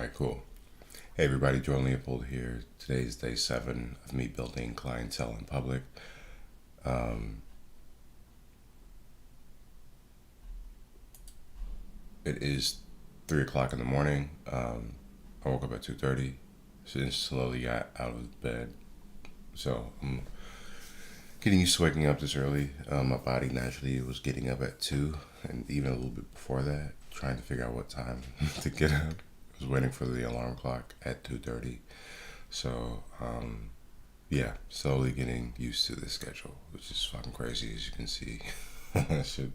right, cool. Hey everybody, Joe Leopold here. Today's day 7 of me building clientele in public. It is 3 o'clock in the morning. I woke up at 2:30, so slowly got out of bed. So I'm getting used to waking up this early. My body naturally was getting up at 2, and even a little bit before that, trying to figure out what time to get up. I was waiting for the alarm clock at 2:30. So, yeah, slowly getting used to this schedule, which is fucking crazy, as you can see. shit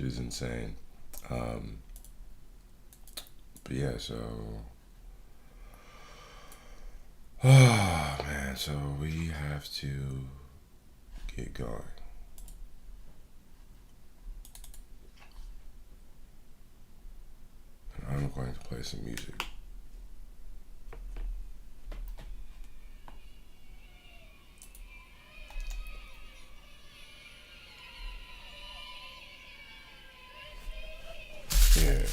is insane. But yeah, so, oh man, so we have to get going. And I'm going to play some music. Yeah.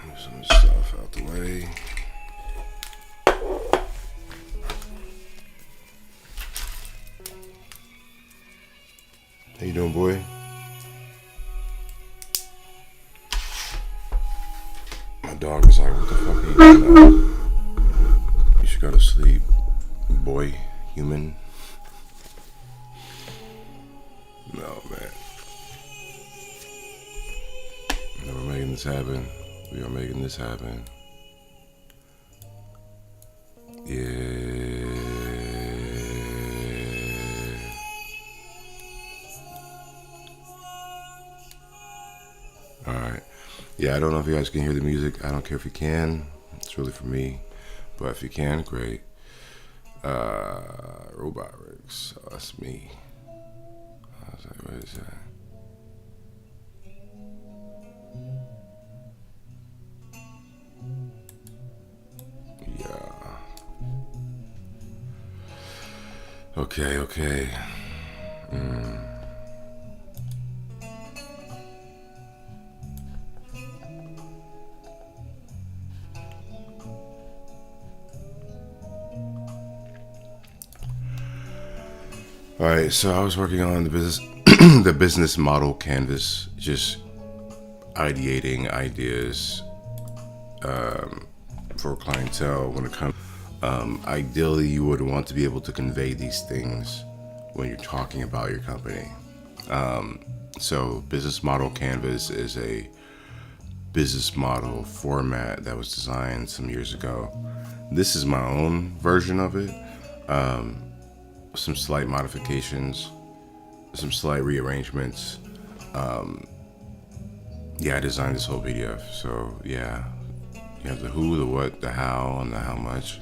Move some stuff out the way. How you doing, boy? My dog is like, what the fuck are you doing now? You should go to sleep, boy, human. No, man. No, we're making this happen. We are making this happen. Yeah. Alright. Yeah, I don't know if you guys can hear the music. I don't care if you can. It's really for me. But if you can, great. Robot rigs. Oh, that's me. I was like, what is that? Yeah. Okay. All right, so I was working on the business, the business model canvas, just ideating ideas for clientele when it comes. Ideally, you would want to be able to convey these things when you're talking about your company. So, business model canvas is a business model format that was designed some years ago. This is my own version of it. Some slight modifications, some slight rearrangements. Yeah, I designed this whole PDF. So yeah, you have the who, the what, the how, and the how much.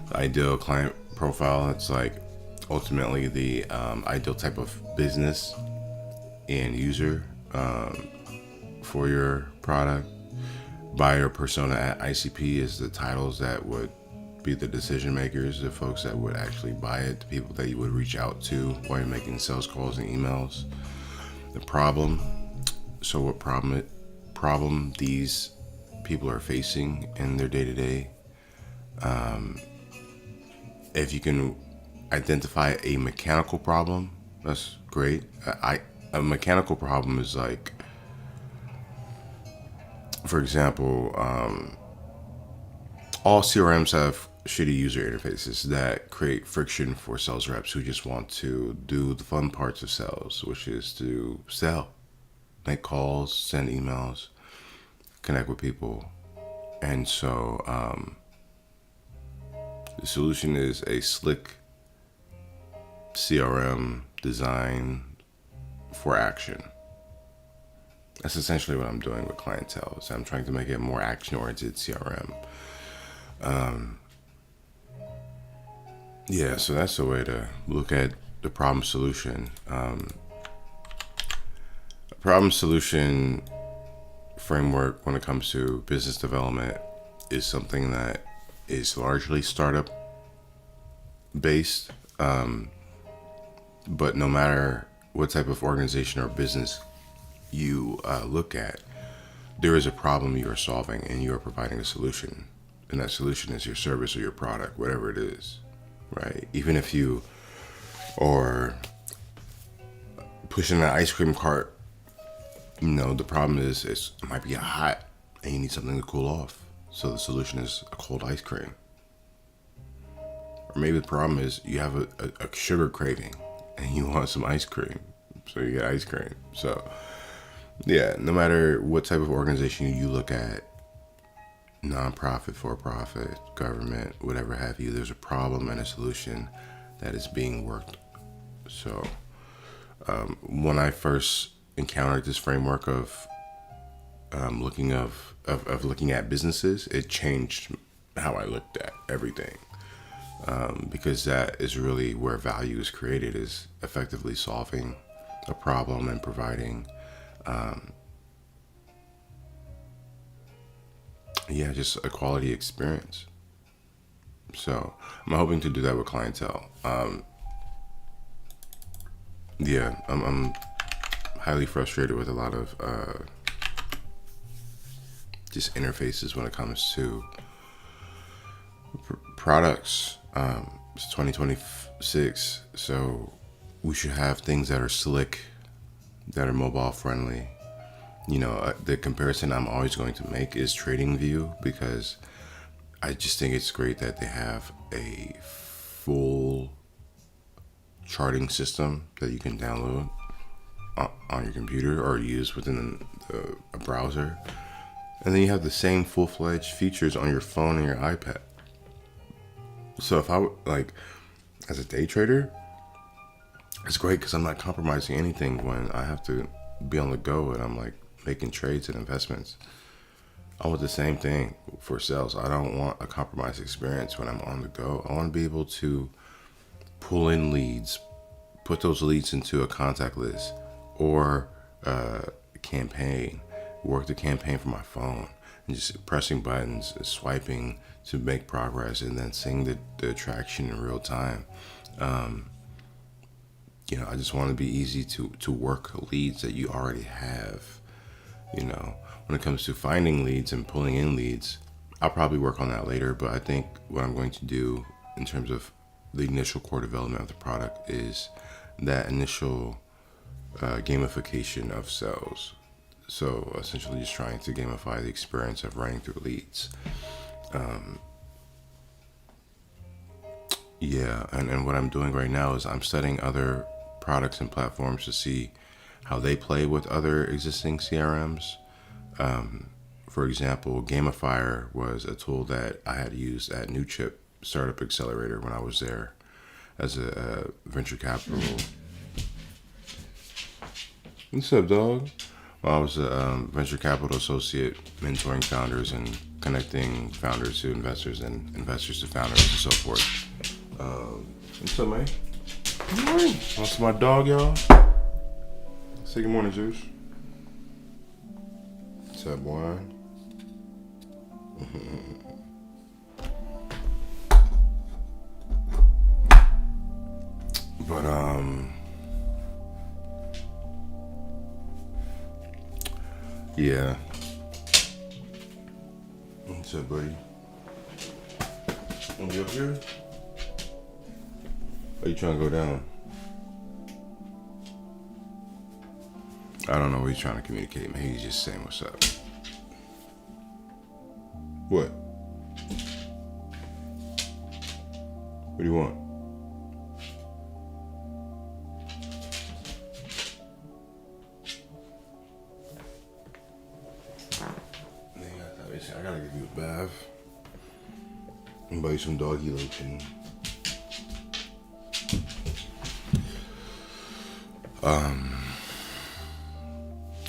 The ideal client profile. It's like ultimately the ideal type of business and user for your product. Buyer persona at ICP is the titles that would be the decision makers, the folks that would actually buy it, the people that you would reach out to while you're making sales calls and emails. The problem. So what problem these people are facing in their day-to-day. If you can identify a mechanical problem, that's great. A mechanical problem is like, for example, all CRMs have shitty user interfaces that create friction for sales reps who just want to do the fun parts of sales, which is to sell, make calls, send emails, connect with people. And so the solution is a slick CRM design for action. That's essentially what I'm doing with clientele. So I'm trying to make it a more action-oriented CRM. Yeah, so that's the way to look at the problem solution. Problem solution framework when it comes to business development is something that is largely startup based. But no matter what type of organization or business you look at, there is a problem you are solving and you are providing a solution. And that solution is your service or your product, whatever it is, right? Even if you are pushing an ice cream cart, the problem is it might be hot and you need something to cool off. So the solution is a cold ice cream. Or maybe the problem is you have a sugar craving and you want some ice cream. So you get ice cream. So yeah, no matter what type of organization you look at, nonprofit, for-profit, government, whatever have you, there's a problem and a solution that is being worked. So when I first encountered this framework of looking at businesses, it changed how I looked at everything. Because that is really where value is created, is effectively solving a problem and providing just a quality experience. So I'm hoping to do that with clientele. I'm highly frustrated with a lot of just interfaces when it comes to products. It's 2026, so we should have things that are slick, that are mobile friendly. The comparison I'm always going to make is TradingView, because I just think it's great that they have a full charting system that you can download on your computer or use within a browser. And then you have the same full-fledged features on your phone and your iPad. So if I as a day trader, it's great because I'm not compromising anything when I have to be on the go and I'm making trades and investments. I want the same thing for sales. I don't want a compromised experience when I'm on the go. I want to be able to pull in leads, put those leads into a contact list or a campaign, work the campaign from my phone, and just pressing buttons, swiping to make progress, and then seeing the traction in real time. I just want to be easy to work leads that you already have. When it comes to finding leads and pulling in leads, I'll probably work on that later, but I think what I'm going to do in terms of the initial core development of the product is that initial gamification of sales. So essentially just trying to gamify the experience of running through leads. And what I'm doing right now is I'm studying other products and platforms to see how they play with other existing CRMs. For example, Gamifier was a tool that I had used at New Chip Startup Accelerator when I was there as a venture capital. What's up, dog? Well, I was a venture capital associate, mentoring founders and connecting founders to investors and investors to founders and so forth. What's up, man? Good morning. That's my dog, y'all. Say good morning, Zeus. What's up, boy? But yeah. What's up, buddy? You up here? Are you trying to go down? I don't know what he's trying to communicate. Maybe he's just saying what's up. What? What do you want? I gotta give you a bath and buy you some doggy lotion.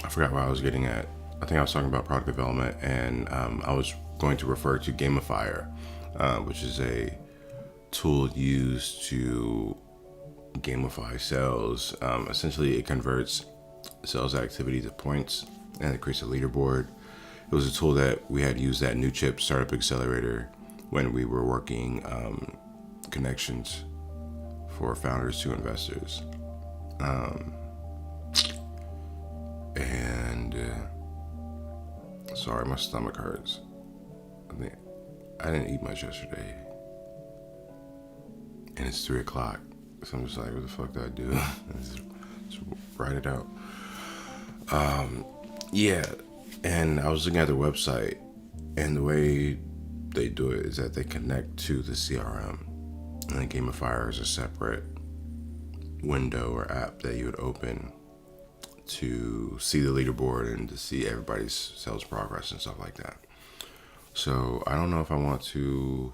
I forgot what I was getting at. I think I was talking about product development, and I was going to refer to Gamifier, which is a tool used to gamify sales. Essentially, it converts sales activity to points, and it creates a leaderboard. It was a tool that we had used at New Chip Startup Accelerator when we were working connections for founders to investors. Sorry, my stomach hurts. I didn't eat much yesterday, and it's 3:00, so I'm just like, what the fuck do I do? just write it out. Yeah, and I was looking at their website, and the way they do it is that they connect to the CRM, and then Gamifier is a separate window or app that you would open to see the leaderboard and to see everybody's sales progress and stuff like that. So I don't know if I want to.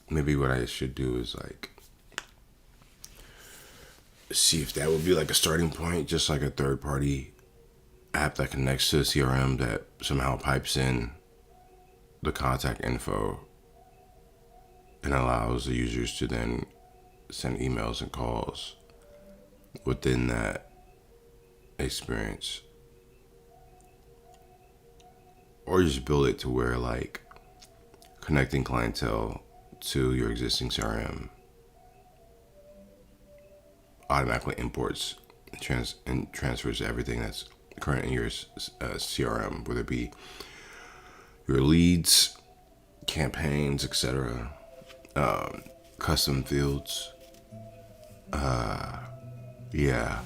Maybe what I should do is like see if that would be like a starting point, just like a third party app that connects to the CRM that somehow pipes in the contact info and allows the users to then send emails and calls within that experience. Or just build it to where like connecting clientele to your existing CRM automatically imports and transfers everything that's current in your CRM, whether it be your leads, campaigns, etc., custom fields. Yeah.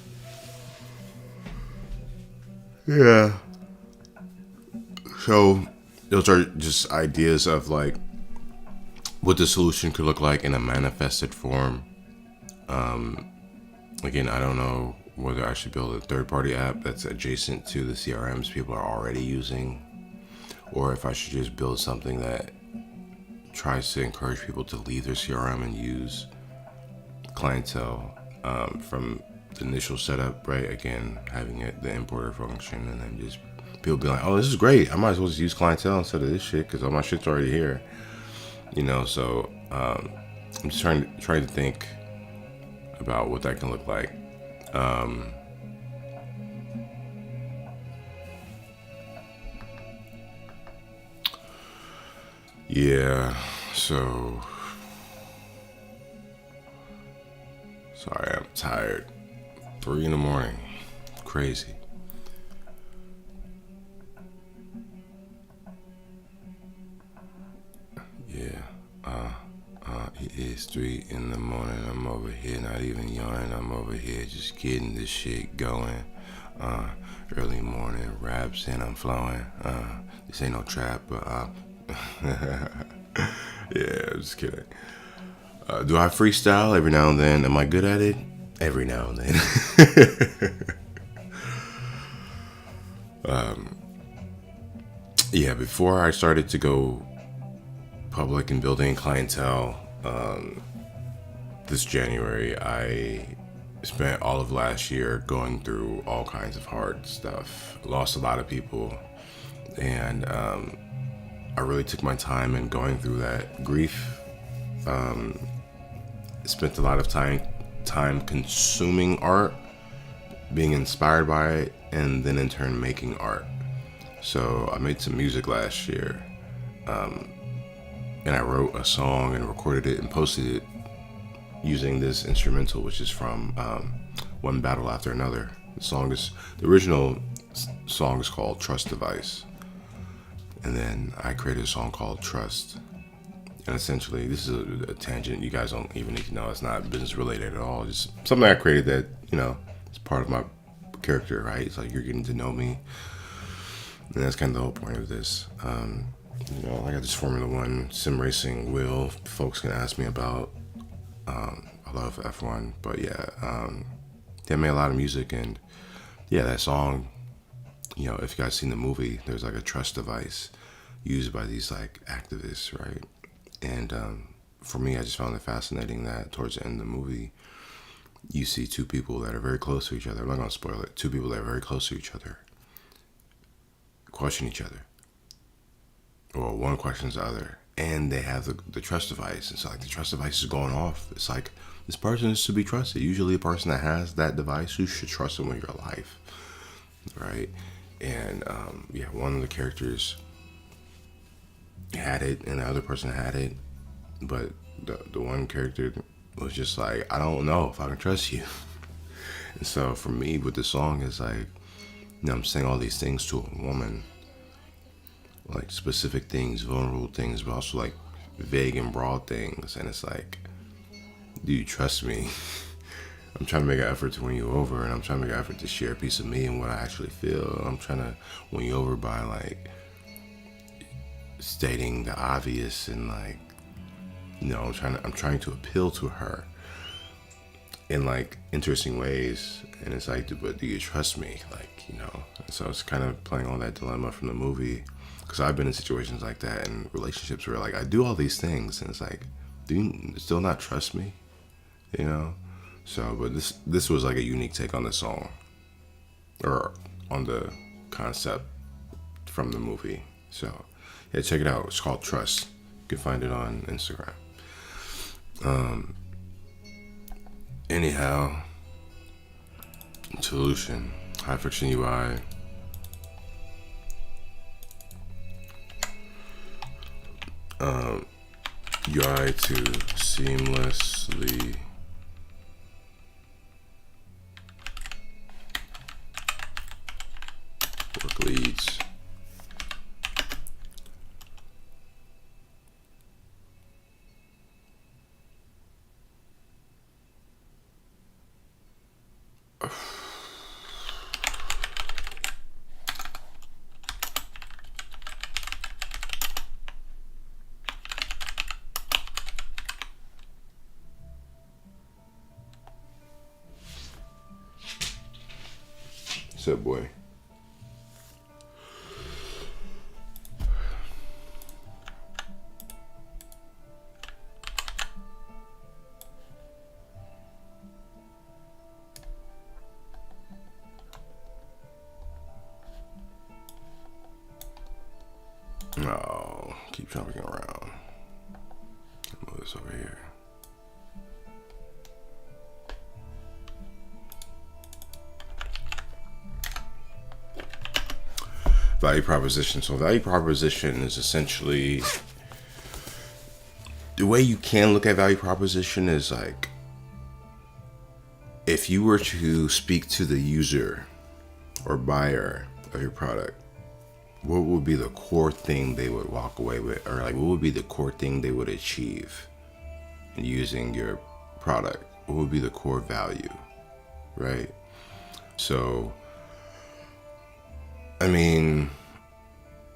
So those are just ideas of like what the solution could look like in a manifested form. Again, I don't know whether I should build a third-party app that's adjacent to the CRMs people are already using, or if I should just build something that tries to encourage people to leave their CRM and use clientele from the initial setup, right? Again, having the importer function, and then just people be like, oh, this is great. I might as well just use clientele instead of this shit because all my shit's already here. So I'm just trying to think about what that can look like. Yeah, so sorry, I'm tired. 3 a.m. Crazy. Yeah, it is 3 a.m. I'm over here, not even yawning. I'm over here just getting this shit going. Early morning raps and I'm flowing. This ain't no trap, but yeah, I'm just kidding. Do I freestyle every now and then? Am I good at it? Every now and then. Yeah, before I started to go public and building clientele, this January, I spent all of last year going through all kinds of hard stuff. Lost a lot of people, and I really took my time in going through that grief. Spent a lot of time consuming art, being inspired by it, and then in turn making art. So I made some music last year, and I wrote a song and recorded it and posted it using this instrumental, which is from One Battle After Another. The original song is called Trust Device, and then I created a song called Trust. And essentially, this is a tangent you guys don't even need to know. It's not business related at all. Just something I created that, it's part of my character, right? It's like you're getting to know me. And that's kind of the whole point of this. I got this Formula One sim racing wheel folks can ask me about. I love F1, but yeah, they made a lot of music, and yeah, that song, if you guys seen the movie, there's like a trust device used by these like activists, right? And for me, I just found it fascinating that towards the end of the movie, you see two people that are very close to each other. I'm not going to spoil it. Two people that are very close to each other question each other. Or one questions the other. And they have the trust device. It's like the trust device is going off. It's like this person is to be trusted. Usually a person that has that device, you should trust them with your life. Right? And one of the characters had it and the other person had it. But the one character was just like, I don't know if I can trust you. And so for me with the song is like, I'm saying all these things to a woman, like specific things, vulnerable things, but also like vague and broad things. And it's like, do you trust me? I'm trying to make an effort to win you over, and I'm trying to make an effort to share a piece of me and what I actually feel. I'm trying to win you over by like stating the obvious and like, I'm trying to appeal to her in like interesting ways. And it's like, but do you trust me? Like, and so it's kind of playing on that dilemma from the movie, because I've been in situations like that in relationships where like I do all these things and it's like, do you still not trust me? So, but this was like a unique take on the song, or on the concept from the movie. So yeah, check it out. It's called Trust. You can find it on Instagram. Anyhow, solution, high friction UI. UI to seamlessly work leads. What's up, boy? No, keep jumping around. Move this over here. Value proposition. So value proposition is essentially, the way you can look at value proposition is like, if you were to speak to the user or buyer of your product, what would be the core thing they would walk away with? Or like, what would be the core thing they would achieve in using your product? What would be the core value, right? So, I mean,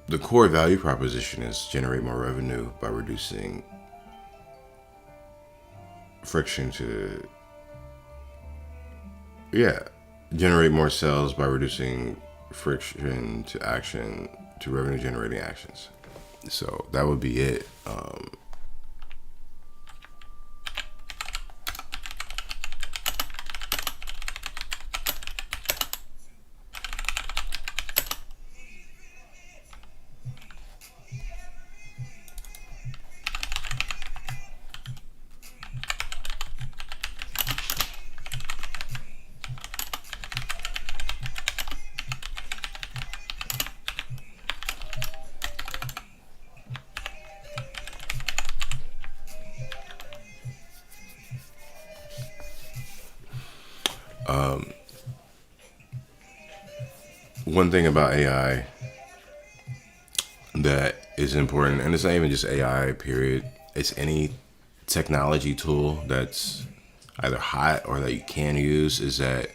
the core value proposition is generate more revenue by reducing friction to, generate more sales by reducing friction to action, to revenue generating actions. So that would be it. One thing about AI that is important, and it's not even just AI, period. It's any technology tool that's either hot or that you can use, is that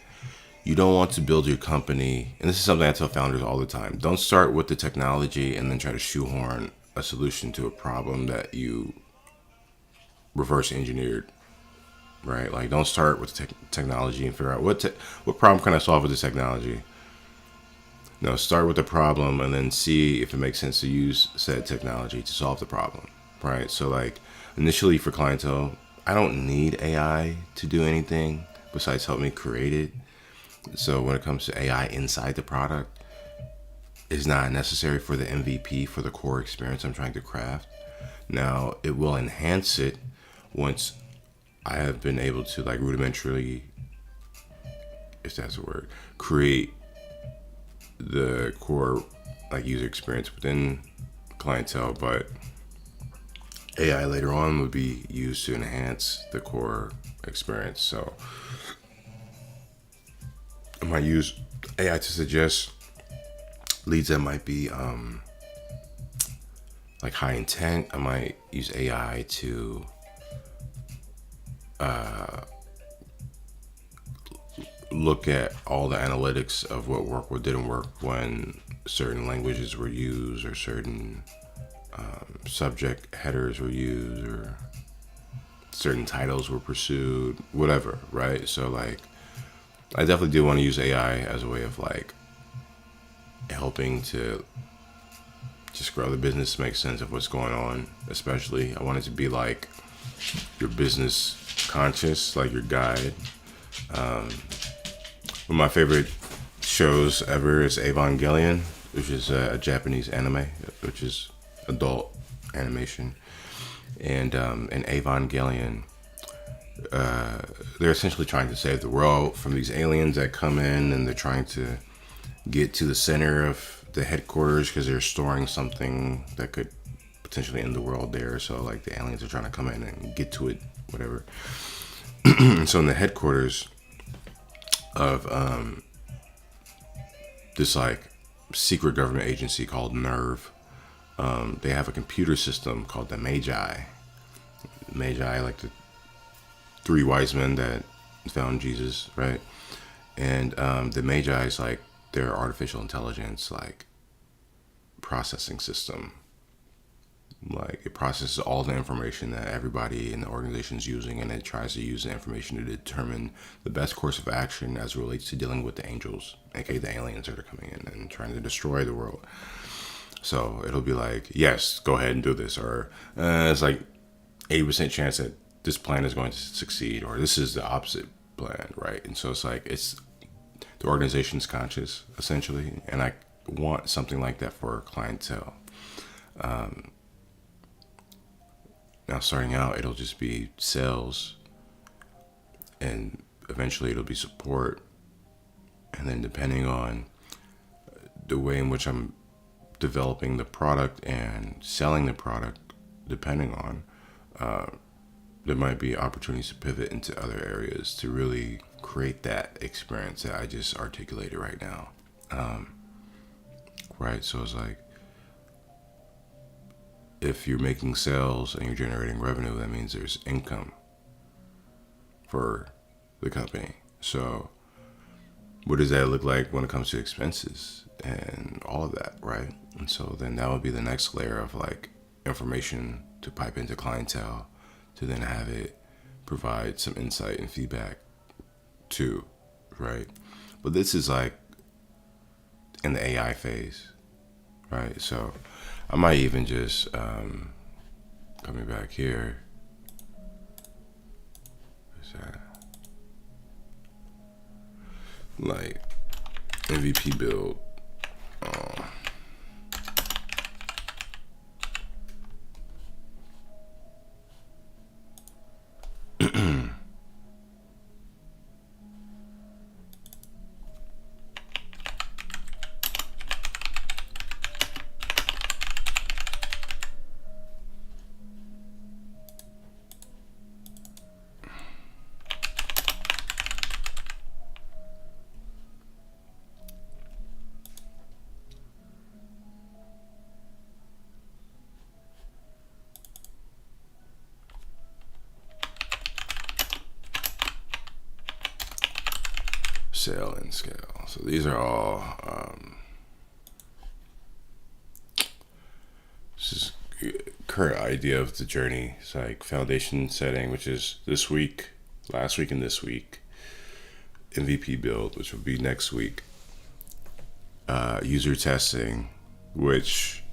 you don't want to build your company. And this is something I tell founders all the time. Don't start with the technology and then try to shoehorn a solution to a problem that you reverse engineered, right? Like, don't start with technology and figure out what problem can I solve with this technology. No, start with the problem and then see if it makes sense to use said technology to solve the problem, right? So like, initially for Clientele, I don't need AI to do anything besides help me create it. So when it comes to AI inside the product, it's not necessary for the MVP, for the core experience I'm trying to craft. Now, it will enhance it once I have been able to, like, rudimentarily, if that's a word, create the core, like, user experience within Clientele. But AI later on would be used to enhance the core experience. So I might use AI to suggest leads that might be like high intent. I might use AI to look at all the analytics of what worked, what didn't work when certain languages were used, or certain subject headers were used, or certain titles were pursued, whatever, right? So like, I definitely do want to use AI as a way of like helping to just grow the business, make sense of what's going on. Especially, I want it to be like your business conscious, like your guide. One of my favorite shows ever is Evangelion, which is a Japanese anime, which is adult animation. And in Evangelion, they're essentially trying to save the world from these aliens that come in, and they're trying to get to the center of the headquarters because they're storing something that could potentially end the world there. So like the aliens are trying to come in and get to it, whatever. So in the headquarters of this like secret government agency called Nerve, they have a computer system called the Magi. Magi, like the three wise men that found Jesus, right? And the Magi is like their artificial intelligence, like processing system. Like it processes all the information that everybody in the organization is using, and it tries to use the information to determine the best course of action as it relates to dealing with the angels, aka the aliens that are coming in and trying to destroy the world. So it'll be like, yes, go ahead and do this, or it's like 80% chance that this plan is going to succeed, or this is the opposite plan, right? And so it's like, it's the organization's conscious essentially, and I want something like that for clientele. Now starting out, it'll just be sales, and eventually it'll be support, and then depending on the way in which I'm developing the product and selling the product, depending on there might be opportunities to pivot into other areas to really create that experience that I just articulated right now. Right, so it's like, if you're making sales and you're generating revenue, that means there's income for the company. So what does that look like when it comes to expenses and all of that, right? And so then that would be the next layer of like information to pipe into clientele, to then have it provide some insight and feedback too, right? But this is like in the AI phase, right? So I might even just, coming back here, what's that? Like MVP build. Sale and scale. So these are all this is current idea of the journey. It's like foundation setting, which is this week, last week, and this week. MVP build, which will be next week. User testing, which,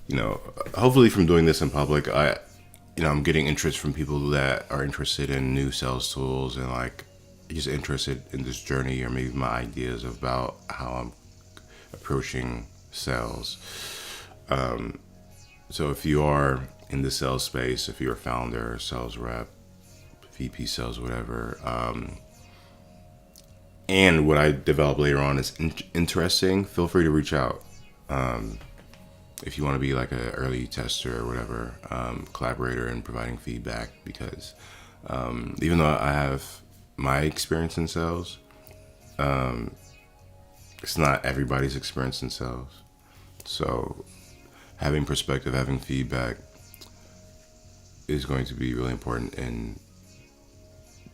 you know, hopefully from doing this in public, I'm getting interest from people that are interested in new sales tools and like just interested in this journey, or maybe my ideas about how I'm approaching sales. So if you are in the sales space, if you're a founder, sales rep, VP sales, whatever, and what I develop later on is interesting, feel free to reach out. if you want to be like an early tester or whatever, collaborator and providing feedback, because even though I have my experience in sales, it's not everybody's experience in sales. So having perspective, having feedback is going to be really important in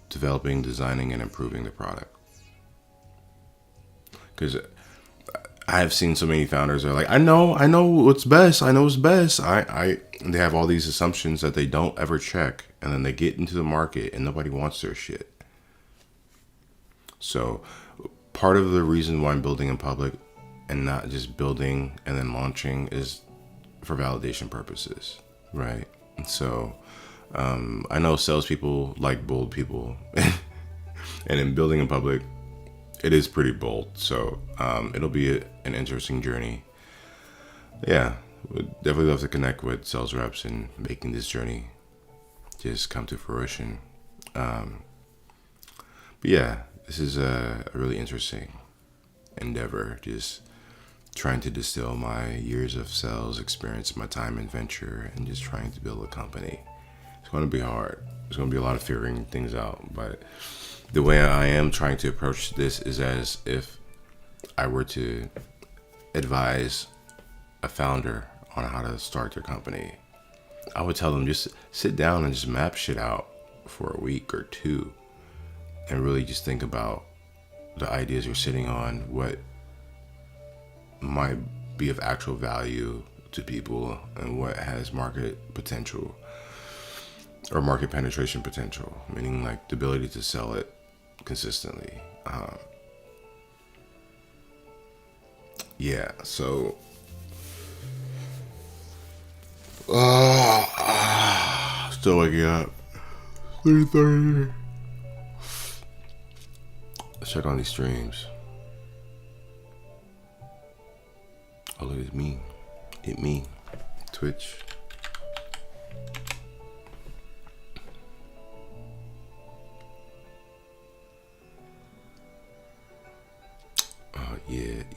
developing, designing, and improving the product. Because I have seen so many founders are like, I know what's best. I know what's best. They have all these assumptions that they don't ever check, and then they get into the market and nobody wants their shit. So part of the reason why I'm building in public and not just building and then launching is for validation purposes, right? And so I know salespeople like bold people, and in building in public, it is pretty bold. So it'll be an interesting journey. Yeah, would definitely love to connect with sales reps and making this journey just come to fruition. But yeah, this is a really interesting endeavor. Just trying to distill my years of sales experience, my time in venture, and just trying to build a company. It's going to be hard. There's going to be a lot of figuring things out, but the way I am trying to approach this is as if I were to advise a founder on how to start their company. I would tell them just sit down and just map shit out for a week or two and really just think about the ideas you're sitting on, what might be of actual value to people, and what has market potential or market penetration potential, meaning like the ability to sell it consistently. Yeah, so still waking up. 3:30. Let's check on these streams. Oh, look, it's me. Twitch.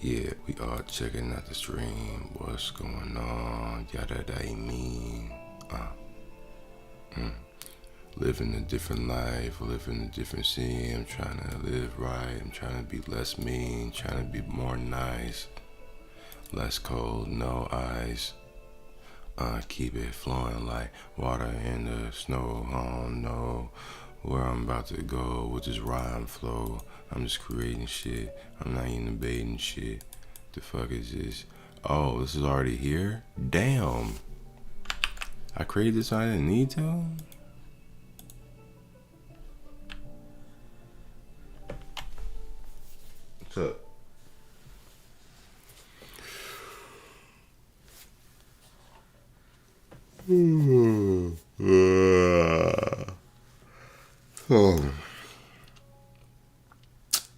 Yeah, we are checking out the stream. What's going on? Yada da mean. Living a different life, living a different scene. I'm trying to live right. I'm trying to be less mean, trying to be more nice, less cold, no ice. Keep it flowing like water in the snow. I don't know where I'm about to go with this rhyme flow. I'm just creating shit. I'm not even debating shit. The fuck is this? Oh, this is already here? Damn. I created this, so I didn't need to? What's up? Oh.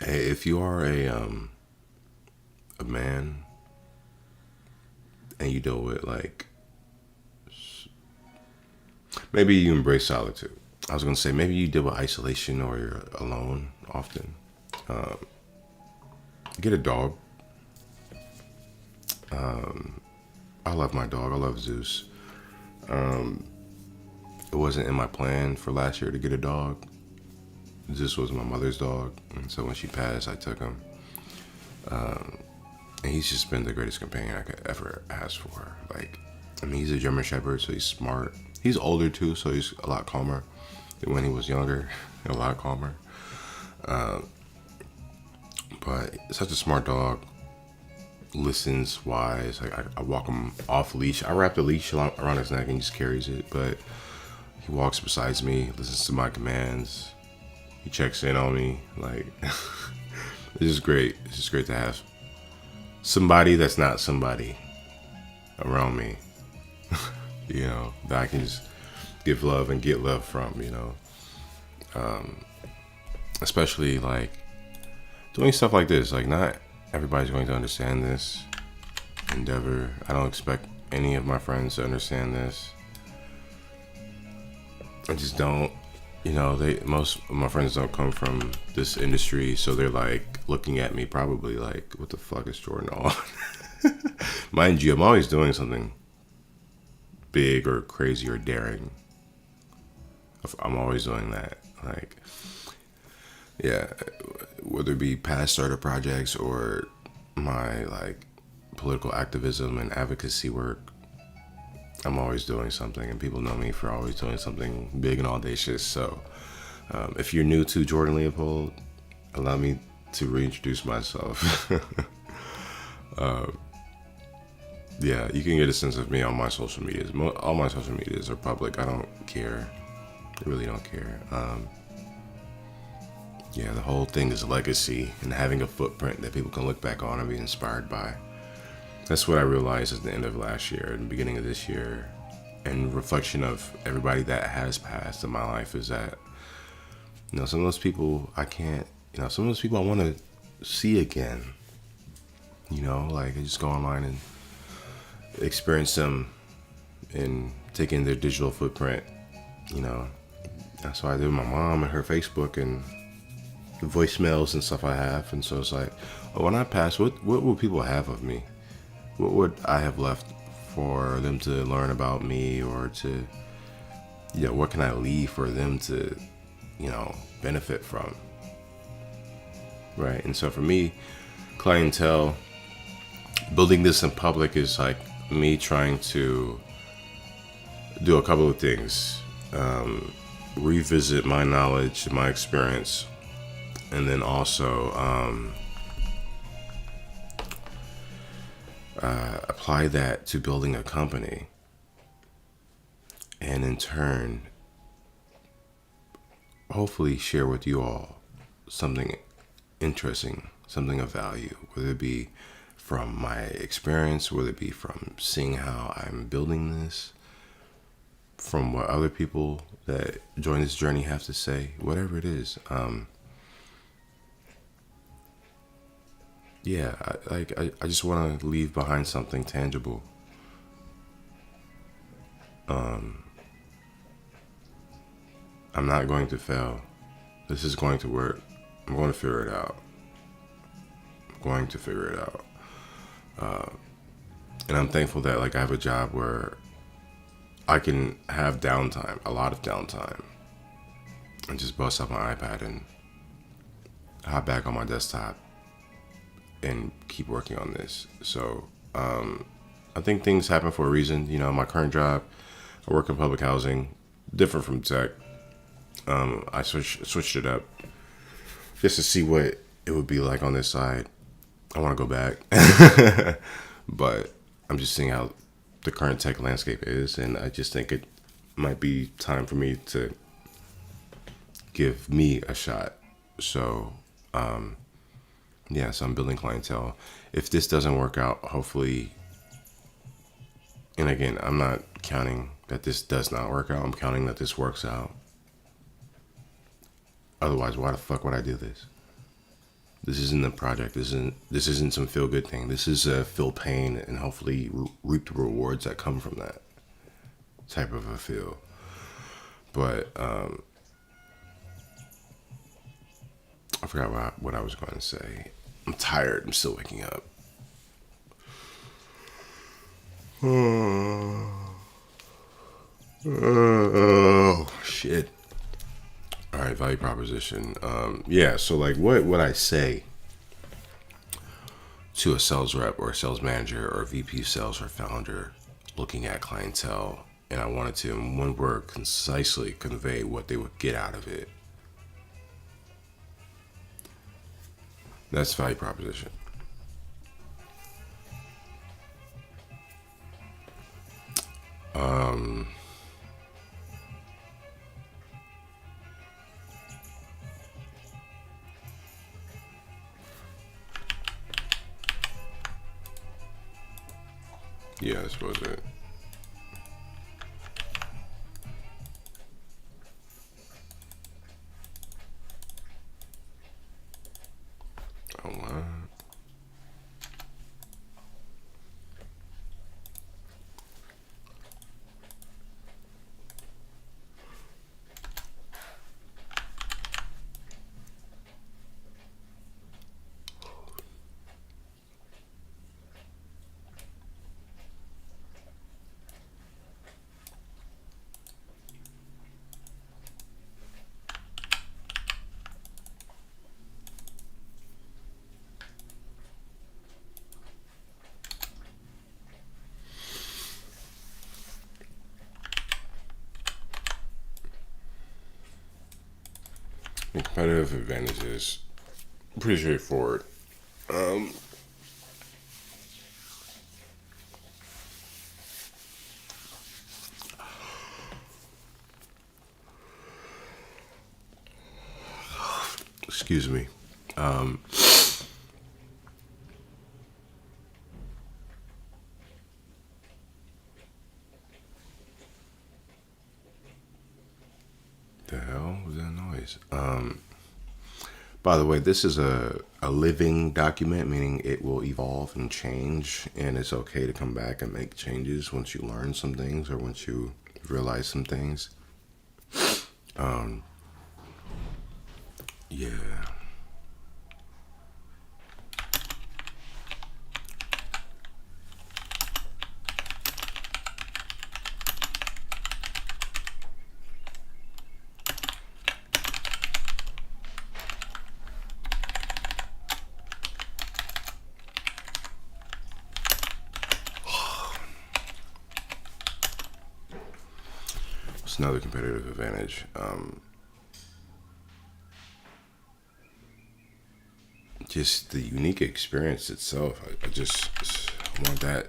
Hey, if you are a man and you deal with like, maybe you embrace solitude. I was gonna say maybe you deal with isolation or you're alone often. Get a dog. I love my dog. I love Zeus. It wasn't in my plan for last year to get a dog. This was my mother's dog, and so when she passed, I took him. And he's just been the greatest companion I could ever ask for. Like, I mean, he's a German Shepherd, so he's smart. He's older too, so he's a lot calmer than when he was younger. A lot calmer. But such a smart dog. Listens, wise. Like I walk him off leash. I wrap the leash around his neck and he just carries it. But he walks beside me, listens to my commands. He checks in on me. Like, it's just great. It's just great to have somebody that's not somebody around me. You know, that I can just give love and get love from, you know. Especially like doing stuff like this. Like, not everybody's going to understand this endeavor. I don't expect any of my friends to understand this. I just don't. You know, most of my friends don't come from this industry, so they're like looking at me probably like, what the fuck is Jordan on? Mind you, I'm always doing something big or crazy or daring. I'm always doing that. Like, yeah, whether it be past starter projects or my like political activism and advocacy work, I'm always doing something, and people know me for always doing something big and audacious. So, if you're new to Jordan Leopold, allow me to reintroduce myself. Yeah, you can get a sense of me on my social medias. All my social medias are public. I don't care. I really don't care. Yeah, the whole thing is legacy and having a footprint that people can look back on and be inspired by. That's what I realized at the end of last year and the beginning of this year. And reflection of everybody that has passed in my life is that, some of those people I can't, some of those people I want to see again. Like I just go online and experience them and take in their digital footprint. That's what I did with my mom and her Facebook and the voicemails and stuff I have. And so it's like, when I pass, what will people have of me? What would I have left for them to learn about me, or to, what can I leave for them to, benefit from? Right. And so for me, clientele, building this in public is like me trying to do a couple of things. Revisit my knowledge, my experience, and then also apply that to building a company, and in turn hopefully share with you all something interesting, something of value, whether it be from my experience, whether it be from seeing how I'm building this, from what other people that join this journey have to say, whatever it is. Yeah, I just want to leave behind something tangible. I'm not going to fail. This is going to work. I'm going to figure it out. And I'm thankful that like I have a job where I can have downtime, a lot of downtime, and just bust out my iPad and hop back on my desktop and keep working on this. So I think things happen for a reason. My current job, I work in public housing, different from tech. I switched it up just to see what it would be like on this side. I want to go back, but I'm just seeing how the current tech landscape is, and I just think it might be time for me to give me a shot. So, so I'm building clientele. If this doesn't work out, hopefully, and again, I'm not counting that this does not work out. I'm counting that this works out. Otherwise, why the fuck would I do this? This isn't a project. This isn't some feel good thing. This is a feel pain and hopefully reap the rewards that come from that type of a feel. But I forgot what I was going to say. I'm tired. I'm still waking up. Oh shit. All right, value proposition. So like what would I say to a sales rep or a sales manager or a VP sales or founder looking at clientele, and I wanted to, in one word, concisely convey what they would get out of it? That's value proposition. Yeah, I suppose it. Oh, wow. The competitive advantage is pretty straightforward. Excuse me. The hell was that noise? By the way, this is a living document, meaning it will evolve and change, and it's okay to come back and make changes once you learn some things or once you realize some things. Yeah. It's another competitive advantage. Just the unique experience itself. I just want that.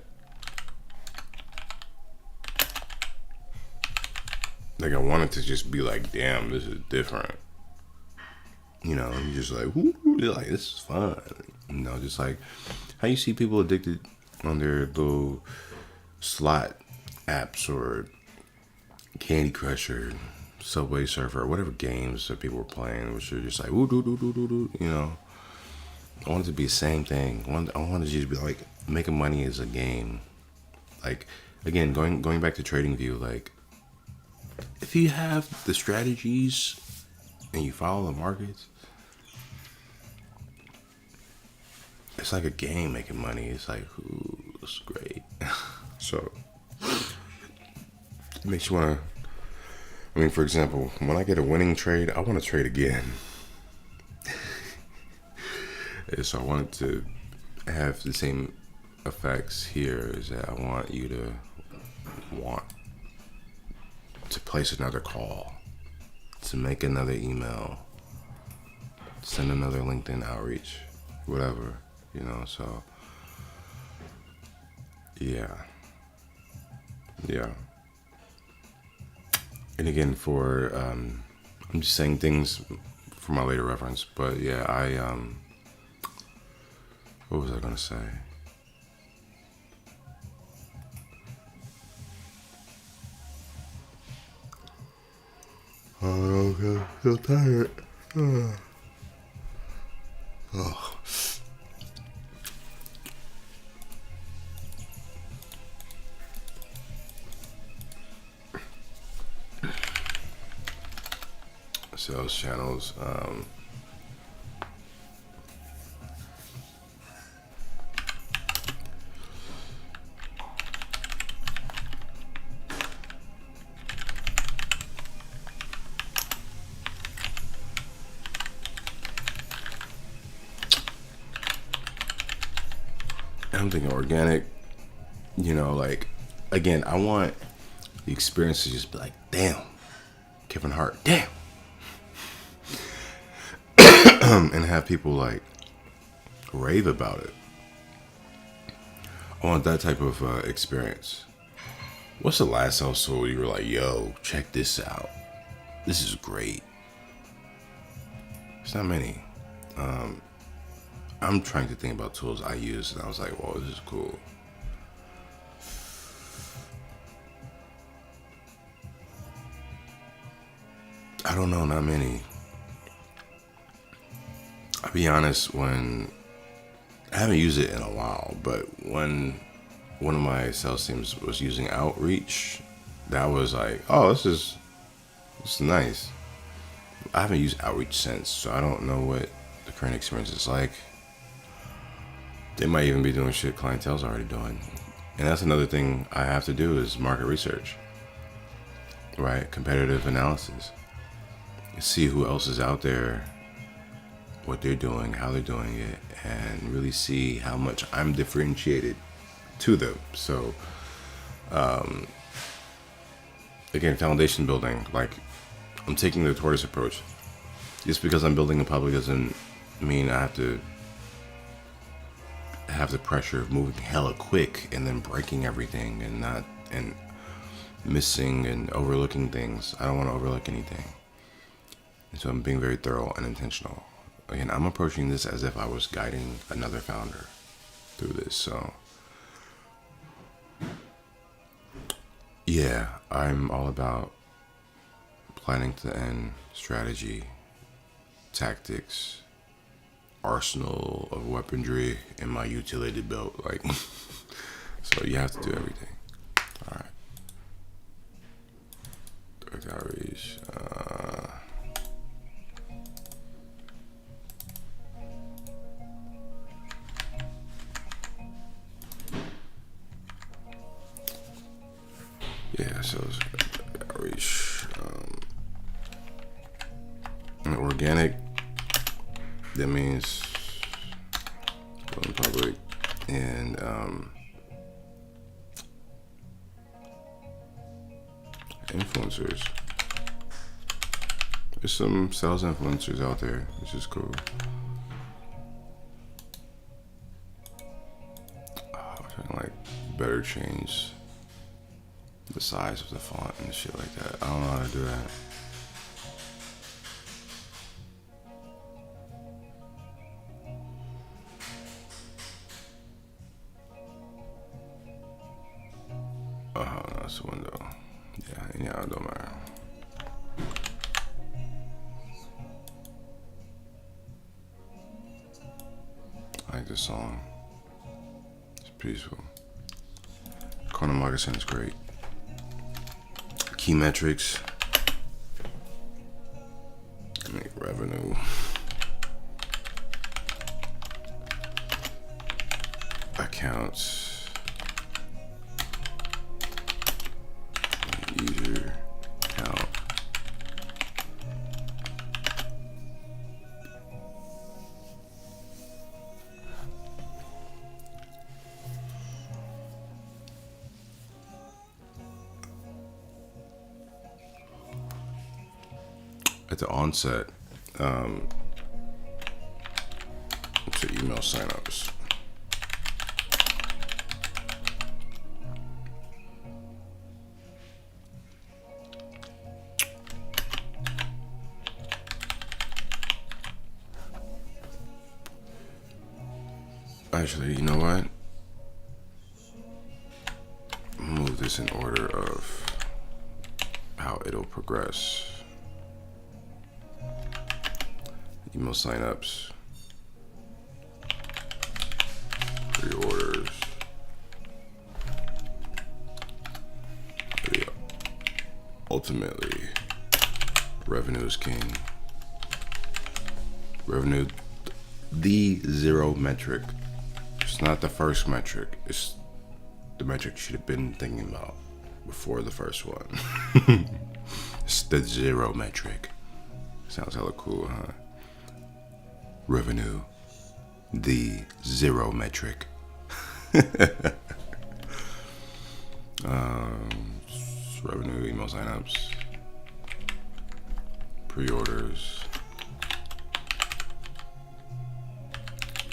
Like, I want it to just be like, damn, this is different. You're just like, whoo, you're like, this is fun. Just like how you see people addicted on their little slot apps or Candy Crush or Subway Surfer or whatever games that people were playing, which are just like, woo, doo, doo, doo, doo, doo, I want it to be the same thing. I want it to just be like making money is a game. Like, again, going back to TradingView, like, if you have the strategies and you follow the markets, it's like a game making money. It's like, ooh, it's great. So it makes you want to, for example, when I get a winning trade, I want to trade again. So I want it to have the same effects here, is that I want you to want to place another call, to make another email, send another LinkedIn outreach, whatever, so yeah. And again, I'm just saying things for my later reference, but yeah, what was I gonna say? Oh, I feel tired. Oh. Sales channels. I'm thinking organic, like, again, I want the experience to just be like, damn, Kevin Hart, damn. And have people like rave about it. I want that type of experience. What's the last sales tool you were like, yo, check this out, this is great? It's not many. I'm trying to think about tools I use, and I was like, well, this is cool. I don't know, not many. I'll be honest, when I haven't used it in a while, but when one of my sales teams was using Outreach, that was like, oh, this is nice. I haven't used Outreach since, so I don't know what the current experience is like. They might even be doing shit Clientel's already doing. And that's another thing I have to do is market research, right? Competitive analysis. See who else is out there, what they're doing, how they're doing it, and really see how much I'm differentiated to them. So, again, foundation building, like, I'm taking the tortoise approach. Just because I'm building a public doesn't mean I have the pressure of moving hella quick and then breaking everything and missing and overlooking things. I don't want to overlook anything. And so I'm being very thorough and intentional. Again, I'm approaching this as if I was guiding another founder through this. So yeah, I'm all about planning to end, strategy, tactics, arsenal of weaponry in my utility belt. Like, so you have to do everything. All right. Direct outreach. Yeah, so it's outreach. Organic, that means going public, and influencers. There's some sales influencers out there, which is cool. I'm trying to like better change the size of the font and shit like that. I don't know how to do that. Oh, that's the window. Yeah, it don't matter. I like this song. It's peaceful. Corner Moccasin is great. Key metrics. Make revenue. Accounts. User count. At the onset, to email signups. Actually, you know what? Move this in order of how it'll progress. Email signups, pre-orders. Ultimately, revenue is king. Revenue, the zero metric. It's not the first metric. It's the metric you should have been thinking about before the first one. It's the zero metric. Sounds hella cool, huh? Revenue, the zero metric. Revenue, email signups, pre-orders,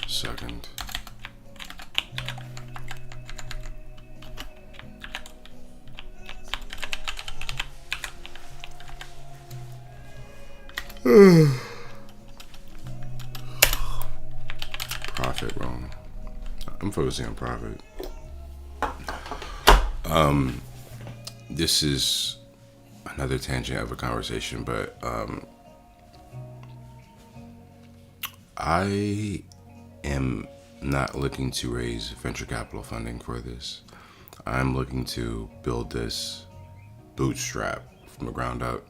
second. Profit, bro. I'm focusing on profit. This is another tangent of a conversation, but I am not looking to raise venture capital funding for this. I'm looking to build this bootstrap from the ground up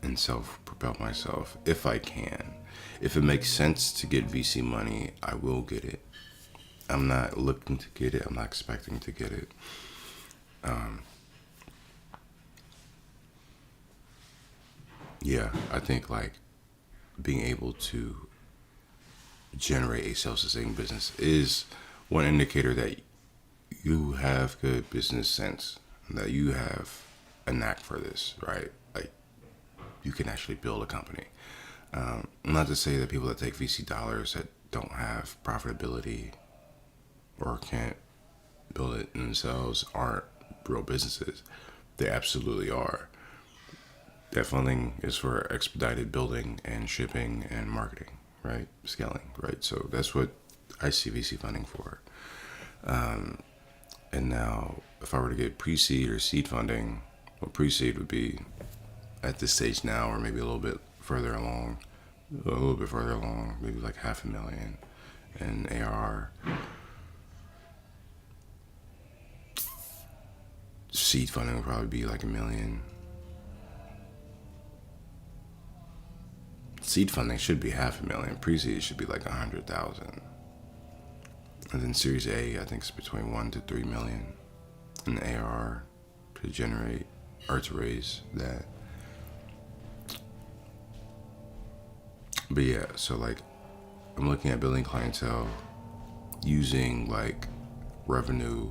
and self-propel myself if I can. If it makes sense to get VC money, I will get it. I'm not looking to get it. I'm not expecting to get it. Yeah, I think like being able to generate a self-sustaining business is one indicator that you have good business sense, that you have a knack for this, right? Like you can actually build a company. Not to say that people that take VC dollars that don't have profitability or can't build it themselves aren't real businesses. They absolutely are. That funding is for expedited building and shipping and marketing, right? Scaling, right? So that's what I see VC funding for. And now, if I were to get pre-seed or seed funding, well, pre-seed would be at this stage now, or maybe a little bit further along, maybe like $500,000 in ARR. Seed funding would probably be like $1 million. Seed funding should be $500,000. Pre-seed should be like 100,000. And then Series A, I think, is between 1 to 3 million in ARR to generate or to raise that. But yeah, so like I'm looking at building clientele using like revenue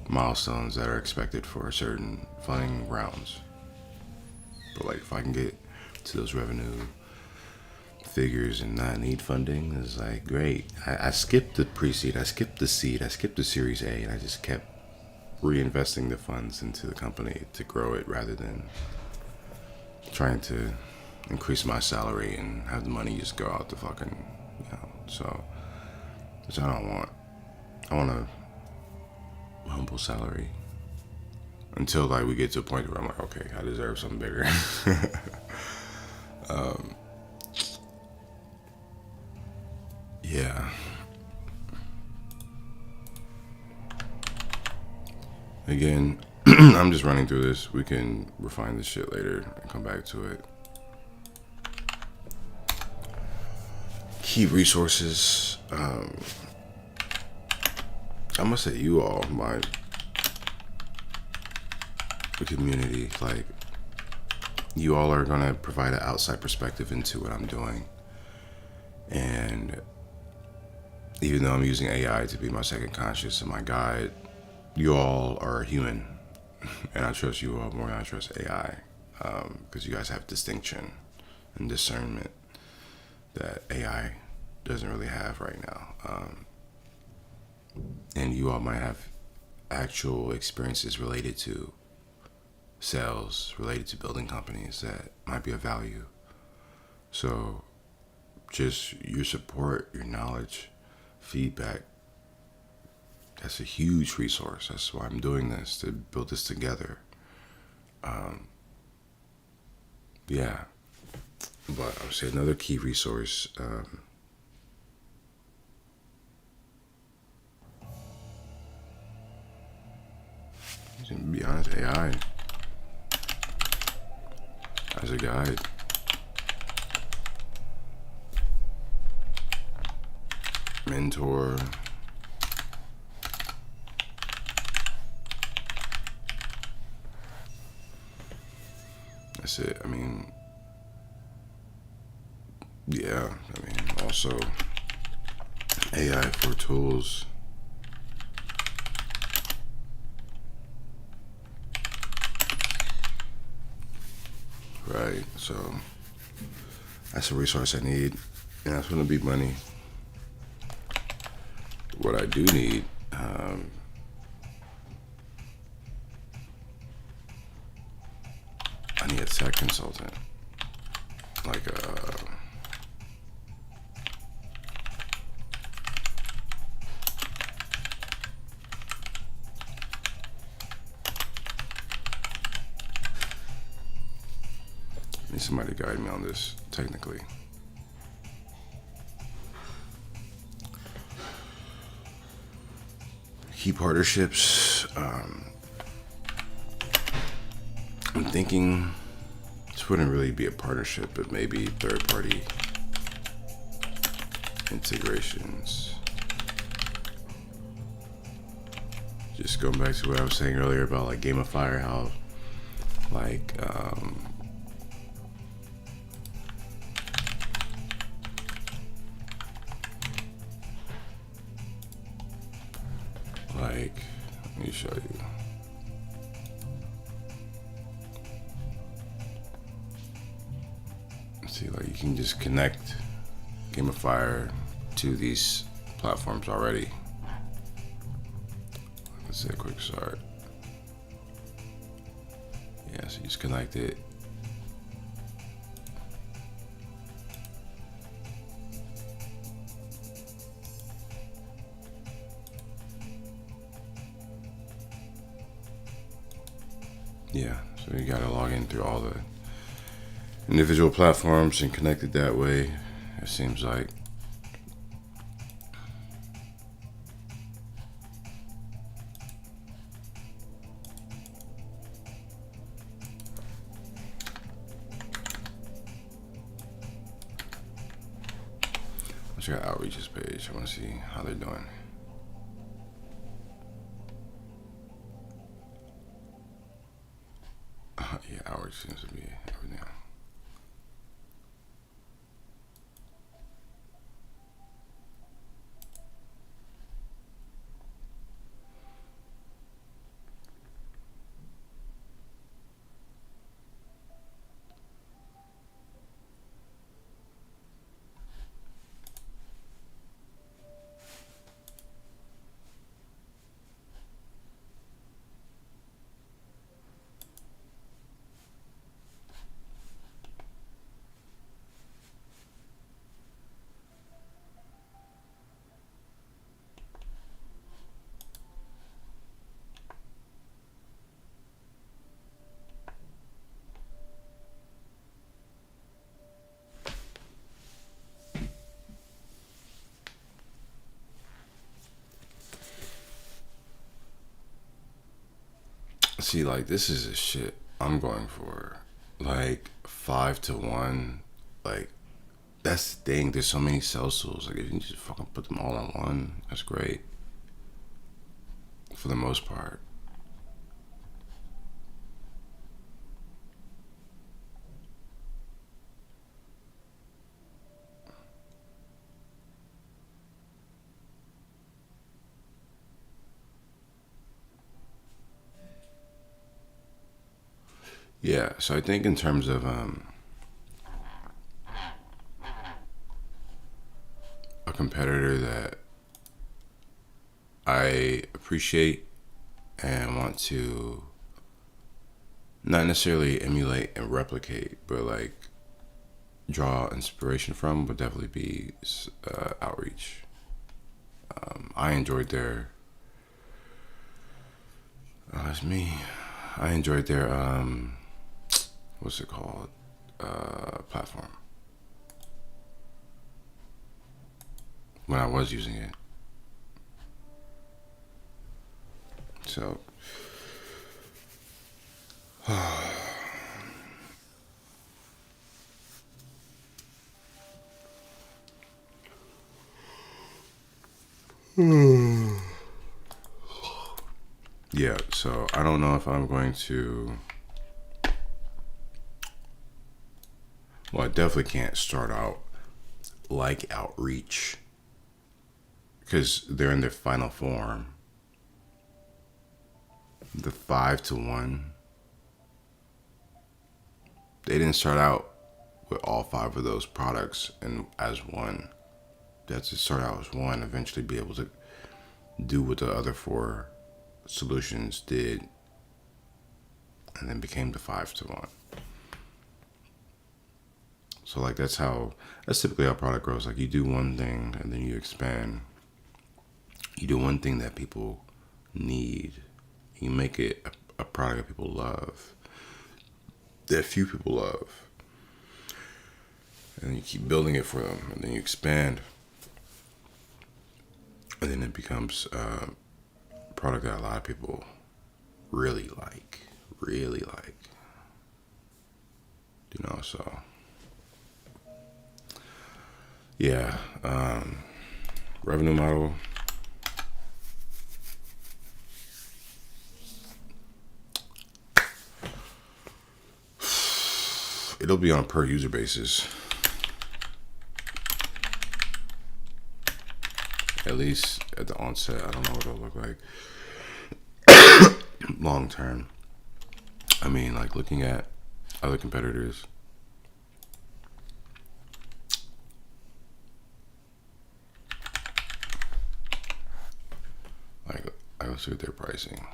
milestones that are expected for certain funding rounds. But like if I can get to those revenue figures and not need funding, is like great. I skipped the pre-seed, I skipped the seed, I skipped the Series A, and I just kept reinvesting the funds into the company to grow it rather than trying to increase my salary and have the money just go out the fucking, so, which I don't want. I want a humble salary until like we get to a point where I'm like, okay, I deserve something bigger. Yeah. Again, I'm just running through this. We can refine this shit later and come back to it. Key resources. I'm gonna say you all, the community, like you all are gonna provide an outside perspective into what I'm doing. And even though I'm using AI to be my second conscious and my guide, you all are human, and I trust you all more than I trust AI, because you guys have distinction and discernment that AI doesn't really have right now. And you all might have actual experiences related to sales, related to building companies that might be of value. So just your support, your knowledge, feedback, that's a huge resource. That's why I'm doing this, to build this together. Yeah. But I would say another key resource, to be honest, AI as a guide. Mentor. That's it. I mean, yeah, also AI for tools. Right, so that's a resource I need, and that's gonna be money. What I do need, I need a tech consultant, like I need somebody to guide me on this technically. Key partnerships. I'm thinking this wouldn't really be a partnership, but maybe third-party integrations. Just going back to what I was saying earlier about like Gamifier, how like let me show you. Let's see, See, like you can just connect Gamifier to these platforms already. Let's say a quick start. Yeah, so you just connect it. Yeah, so you gotta log in through all the individual platforms and connect it that way, it seems like. Let's check out Outreach's page. I wanna see how they're doing. Yeah, Outreach seems to be everything. See, like, this is the shit I'm going for. Like, 5-to-1. Like, that's the thing. There's so many sales tools. Like, if you can just fucking put them all on one, that's great. For the most part. Yeah, so I think in terms of a competitor that I appreciate and want to not necessarily emulate and replicate, but like draw inspiration from, would definitely be Outreach. I enjoyed their. Oh, that's me. I enjoyed their what's it called? Platform. When I was using it. So yeah, so I don't know if I'm going to. Well, I definitely can't start out like Outreach because they're in their final form. The 5-to-1. They didn't start out with all 5 of those products and as one. They had to start out as one, eventually be able to do what the other 4 solutions did, and then became the 5-to-1. So like that's typically how product grows. Like you do one thing and then you expand. You do one thing that people need. You make it a product that people love, that few people love. And you keep building it for them, and then you expand. And then it becomes a product that a lot of people really like. Really like. You know, so. Yeah. Revenue model. It'll be on a per user basis. At least at the onset. I don't know what it'll look like long term. I mean, like looking at other competitors, let's look at their pricing.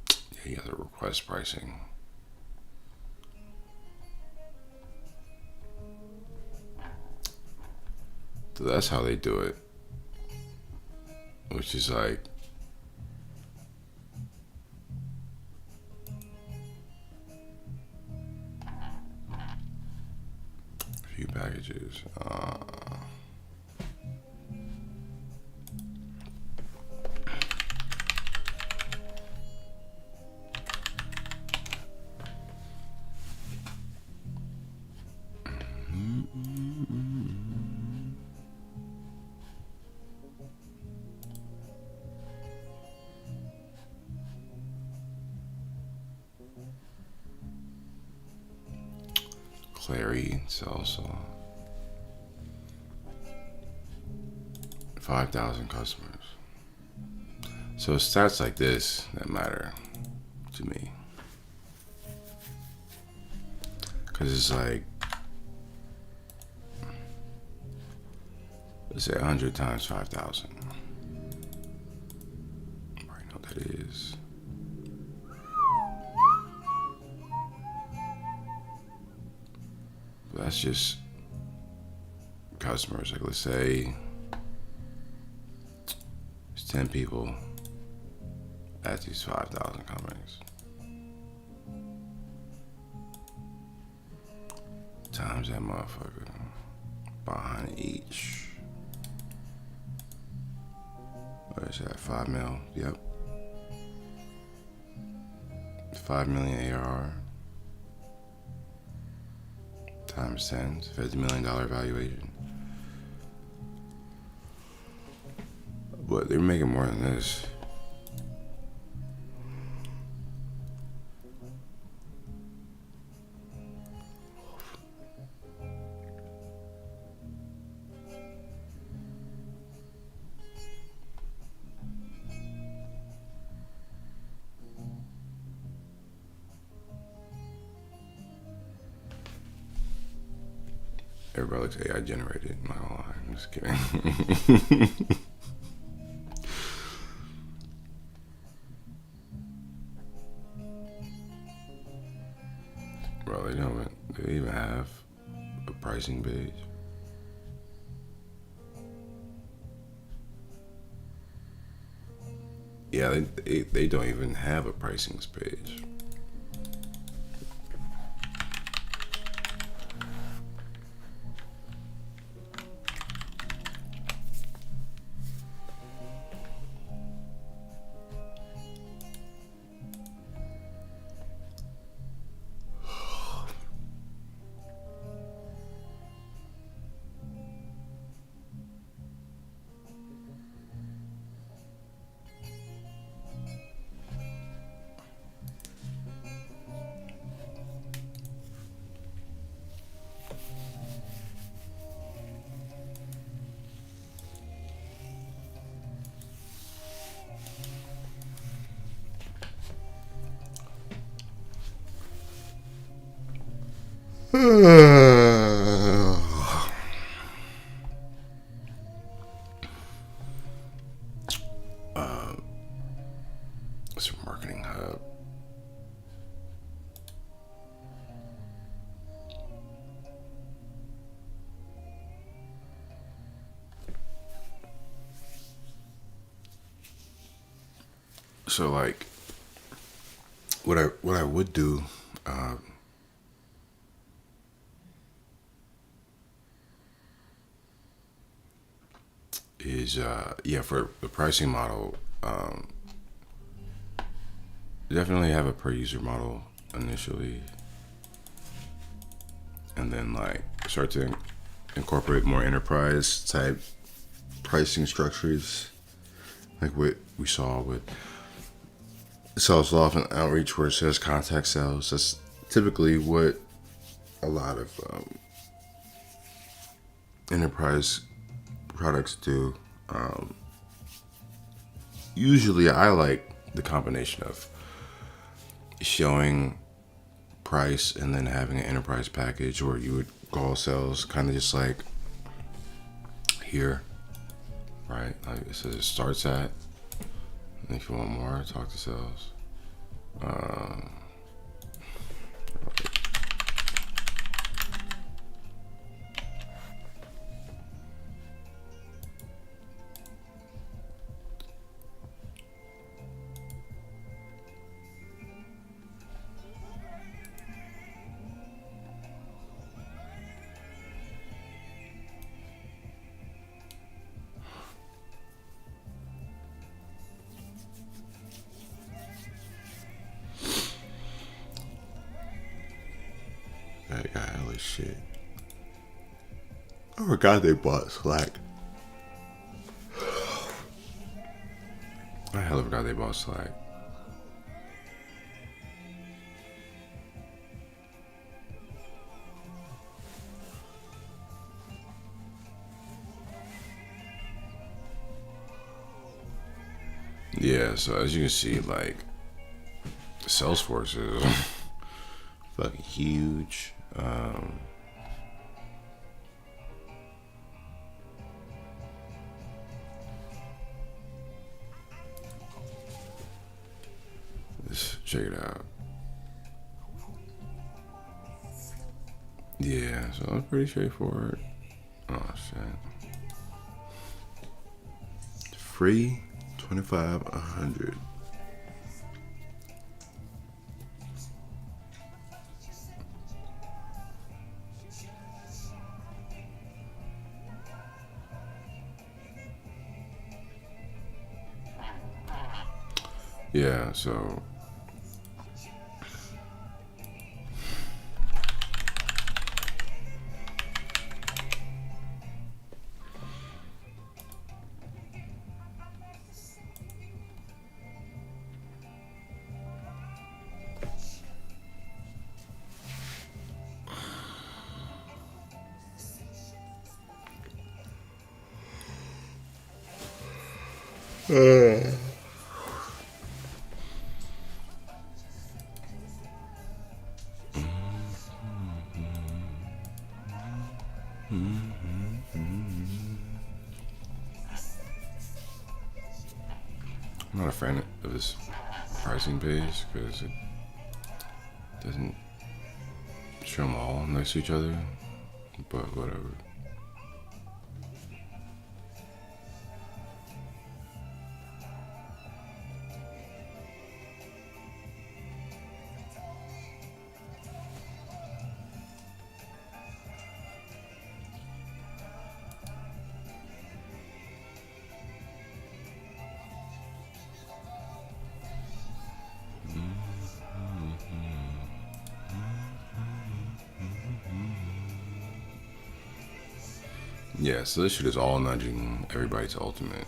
Yeah, you got the request pricing. So that's how they do it, which is like a few packages. CLIENTEL, so 5,000 customers. So stats like this that matter to me, because it's like, let's say 100 times 5,000. I already know what that is. But that's just customers. Like, let's say there's 10 people at these 5,000 companies. Times that motherfucker behind each. What is that? 5 mil. Yep. 5 million ARR. Times 10, $50 million valuation. But they're making more than this. Everybody looks AI generated. I'm not gonna lie. I'm just kidding. Bro, they don't. They even have a pricing page. Yeah, they don't even have a pricing page. It's a marketing hub. So like, what I would do, is for the pricing model, definitely have a per user model initially, and then like start to incorporate more enterprise type pricing structures, like what we saw with sales law and outreach, where it says contact sales. That's typically what a lot of enterprise products do. Usually I like the combination of showing price and then having an enterprise package, or you would call sales kind of just like here, right? Like it says it starts at. And if you want more, talk to sales. That guy, holy shit. I forgot they bought Slack. I hella forgot they bought Slack. Yeah, so as you can see, like, Salesforce is fucking huge. Let's check it out. Yeah, so it's pretty straightforward. Oh shit. Free 25 100. Yeah, so I'm not a fan of this pricing page because it doesn't show them all next to each other, but whatever. Yeah, so this shit is all nudging everybody to ultimate.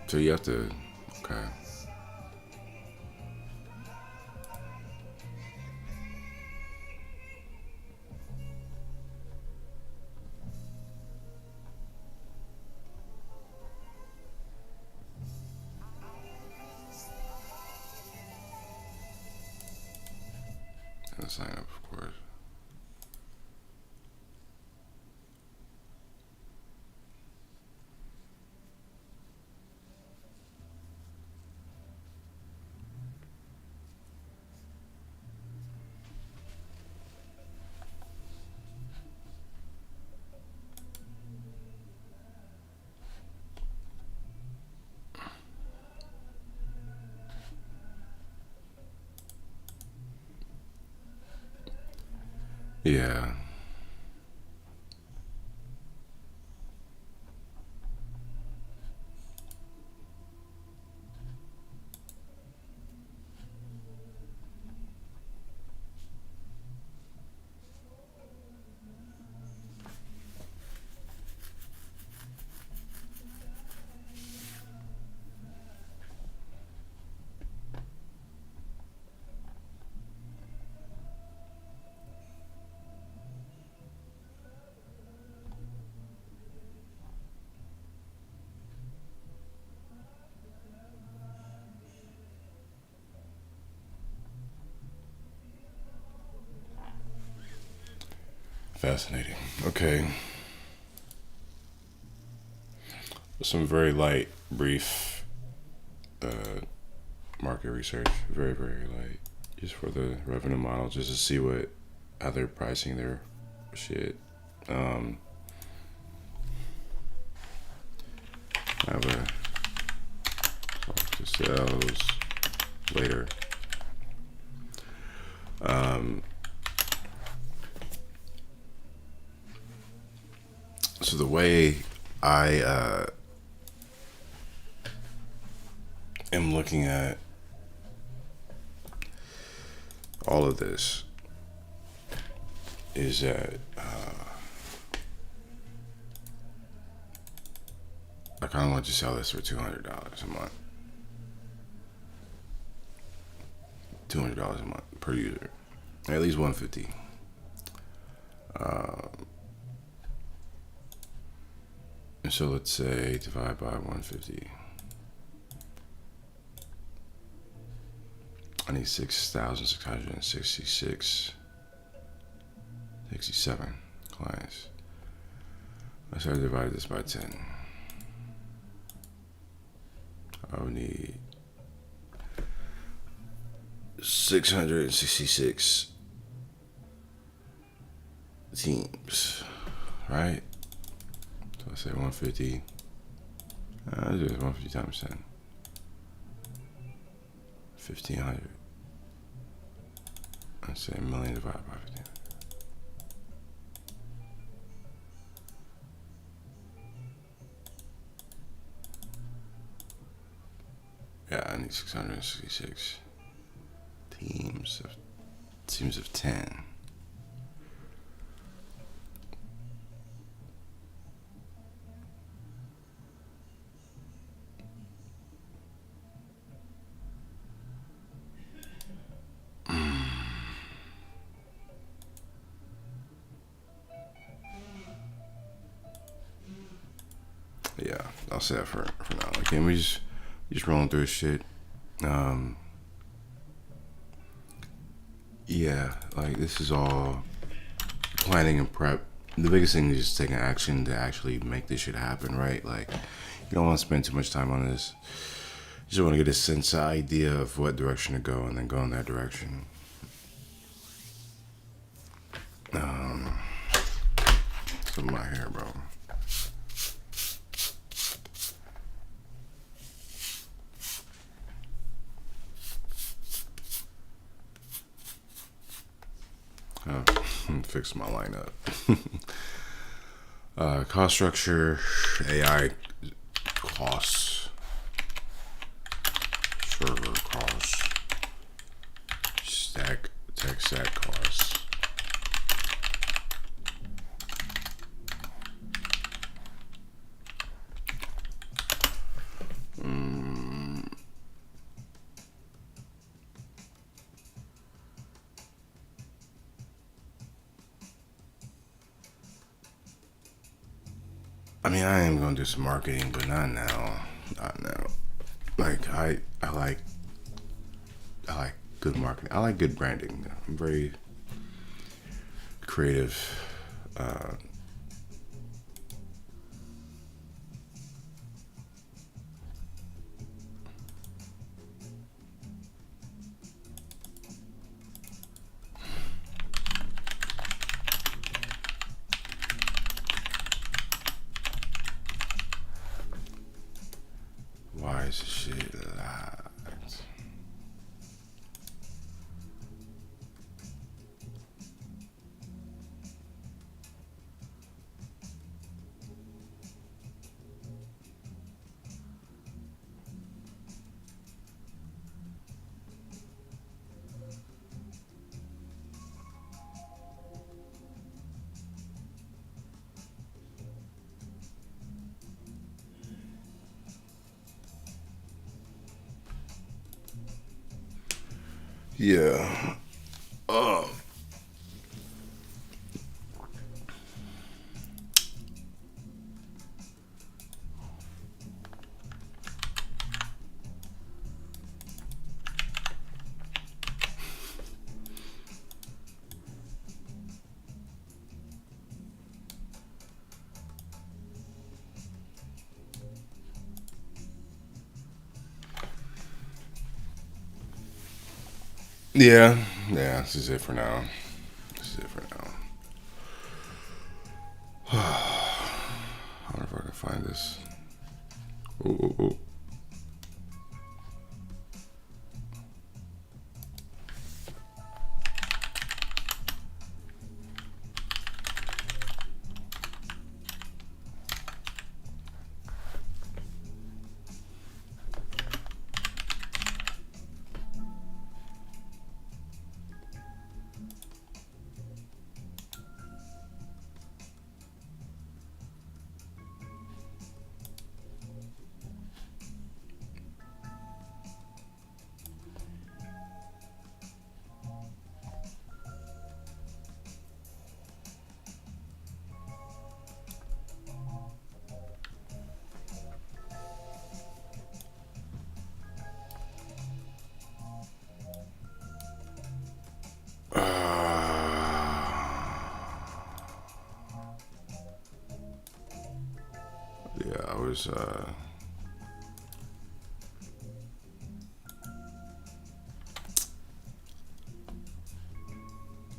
So you have to, okay. And sign up, of course. Yeah. Fascinating. Okay. Some very light, brief market research. Very, very light. Just for the revenue model, just to see how they're pricing their shit. I have a talk to sales later. So the way I am looking at all of this is that I kind of want to sell this for $200 a month. $200 a month per user, at least $150. And so let's say divide by 150. I need 67 clients. I started to divide this by 10. I would need 666 teams, right? So I say 150. Let's do 150 times 10. 1,500. Let's say 1 million divided by 15. Yeah, I need 666 teams of 10. Yeah, I'll say that for now. Like, can we just rolling through this shit? Yeah, like this is all planning and prep. The biggest thing is just taking action to actually make this shit happen, right? Like, you don't want to spend too much time on this. You just want to get a sense, idea of what direction to go, and then go in that direction. Some of my hair, bro. Fix my lineup. Cost structure, AI costs, server costs, tech stack costs. I mean, I am gonna do some marketing, but not now. Not now. Like I like good marketing. I like good branding. I'm very creative. Why is this shit locked? Yeah. Yeah, yeah. This is it for now. This is it for now. I wonder if I can find this. Ooh, ooh, ooh. Yeah, I was.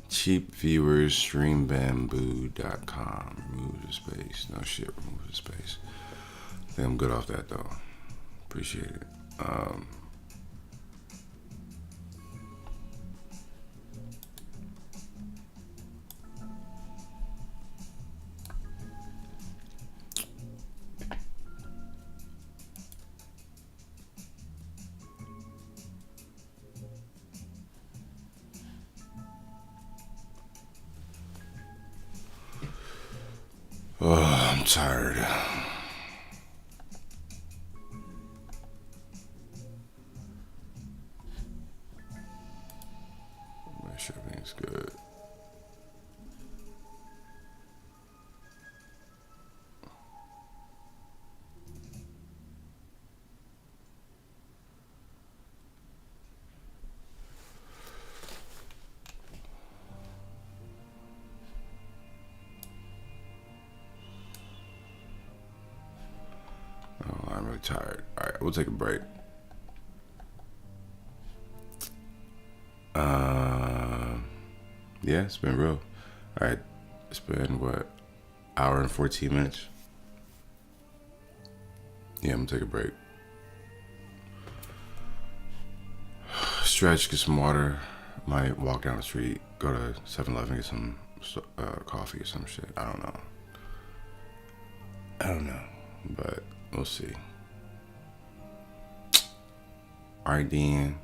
Cheap viewers, streambamboo.com. Remove the space. No shit, remove the space. I think I'm good off that though. Appreciate it. Oh, I'm tired. Make sure everything's good. Oh, I'm really tired. All right, we'll take a break. Yeah, it's been real. All right, it's been what, hour and 14 minutes. Yeah, I'm gonna take a break. Stretch, get some water. Might walk down the street, go to 7-Eleven, get some coffee or some shit. I don't know, but we'll see. All right, Dean.